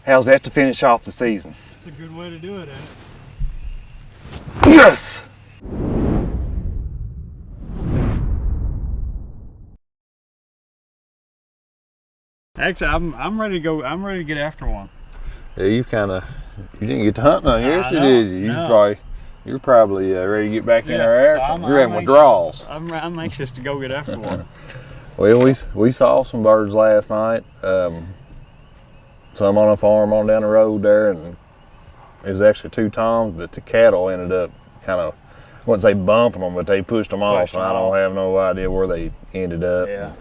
How's that to finish off the season? It's a good way to do it, ain't it? Yes! Actually, I'm ready to go. I'm ready to get after one. Yeah, you didn't get to hunting on yesterday, did you? No. You're probably ready to get back in our air. So You're having withdrawals. I'm anxious to go get after one. Well, we saw some birds last night. Some on a farm on down the road there, and it was actually 2 toms, but the cattle ended up kind of, I wouldn't say bumping them, but they pushed them off, and I don't have no idea where they ended up. Yeah.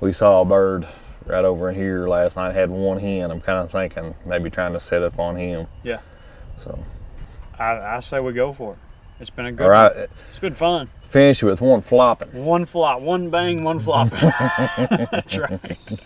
We saw a bird right over in here last night, had 1 hen. I'm kind of thinking maybe trying to set up on him. Yeah. So I say we go for it. It's been a good one. It's been fun. Finish it with 1 flopping. 1 flop, 1 bang, 1 flopping. That's right.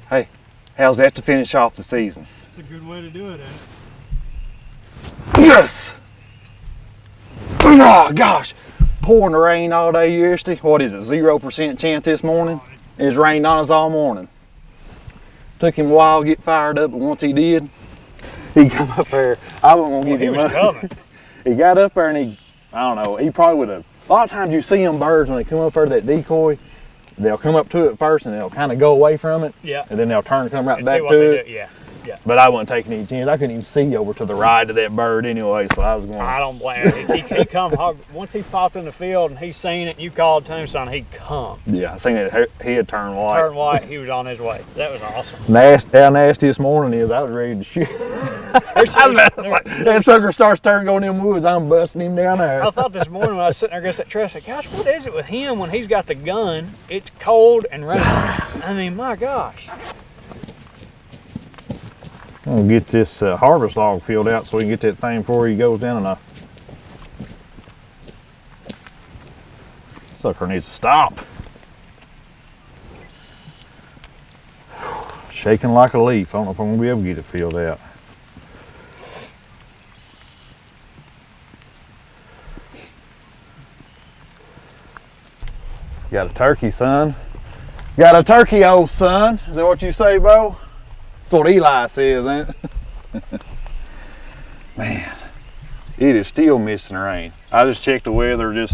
Hey, how's that to finish off the season? It's a good way to do it, ain't it? Yes! Oh gosh! pouring the rain all day yesterday. What is it, 0% chance this morning? It's rained on us all morning. Took him a while to get fired up, but once he did, he come up there. I wasn't gonna give him up. Coming. He got up there and I don't know, he probably would have. A lot of times you see them birds when they come up there, that decoy, they'll come up to it first and they'll kind of go away from it. Yeah. And then they'll turn and come right And back see what to they it. do. Yeah. Yeah. But I wasn't taking any chance. I couldn't even see over to the right of that bird anyway, so I was going. I don't blame him. He come hard. Once he popped in the field and he seen it and you called to him, son, he'd come. Yeah, I seen it. He had turned white. Turned white, he was on his way. That was awesome. How nasty this morning is, I was ready to shoot. That sucker starts turning going in the woods, I'm busting him down there. I thought this morning when I was sitting there against that tree, I said, gosh, what is it with him when he's got the gun? It's cold and raining. I mean, my gosh. I'm gonna get this harvest log filled out so we can get that thing before he goes down, and sucker needs to stop. Shaking like a leaf. I don't know if I'm gonna be able to get it filled out. Got a turkey, son. Got a turkey, old son. Is that what you say, Bo? That's what Eli says, ain't it? Man, it is still missing rain. I just checked the weather, I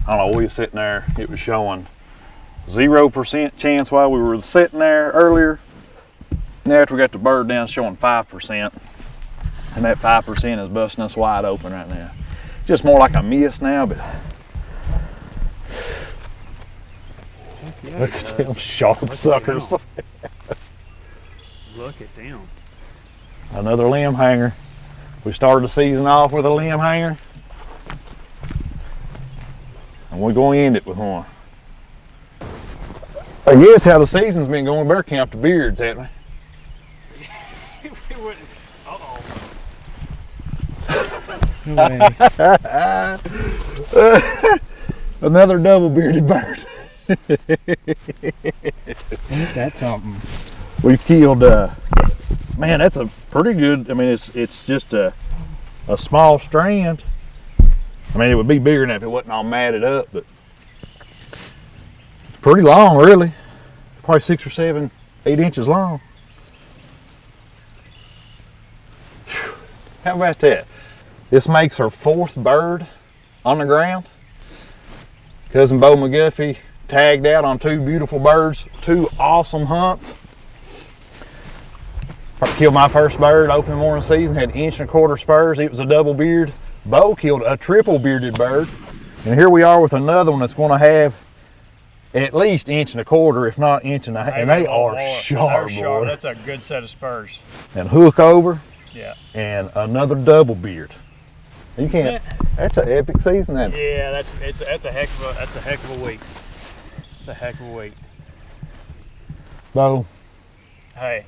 don't know, we were sitting there, it was showing 0% chance while we were sitting there earlier. And after we got the bird down, it's showing 5%. And that 5% is busting us wide open right now. It's just more like a mist now, but Yeah, look at them sharp suckers. Look at them. Another Limbhanger. We started the season off with a Limbhanger, and we're going to end it with one. I guess how the season's been going, better count the beards, haven't Uh-oh. Another double bearded bird. That's something. We've killed, man, that's a pretty good, I mean, it's just a small strand. I mean, it would be bigger than that if it wasn't all matted up, but it's pretty long, really. Probably 6 or 7, 8 inches long. Whew. How about that? This makes our 4th bird on the ground. Cousin Bo McGuffey tagged out on 2 beautiful birds, 2 awesome hunts. Killed my first bird opening morning season, had 1.25 inch spurs. It was a double beard. Bo killed a triple bearded bird. And here we are with another one that's going to have at least 1.25 inches, if not 1.5 inches. And they are sharp, boy. That's a good set of spurs. And hook over. Yeah. And another double beard. You can't. That's an epic season, isn't it? Yeah, that's a heck of a week. It's a heck of a week. Bo. Hey.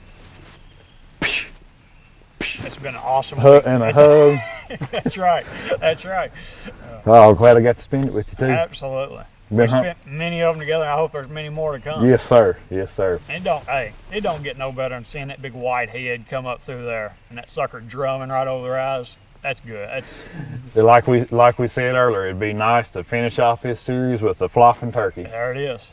It's been an awesome week. And a hug. That's right. That's right. Oh, glad I got to spend it with you too. Absolutely. We spent many of them together. I hope there's many more to come. Yes, sir. Yes, sir. And it don't get no better than seeing that big white head come up through there and that sucker drumming right over their eyes. That's good. That's like we said earlier. It'd be nice to finish off this series with a flopping turkey. There it is.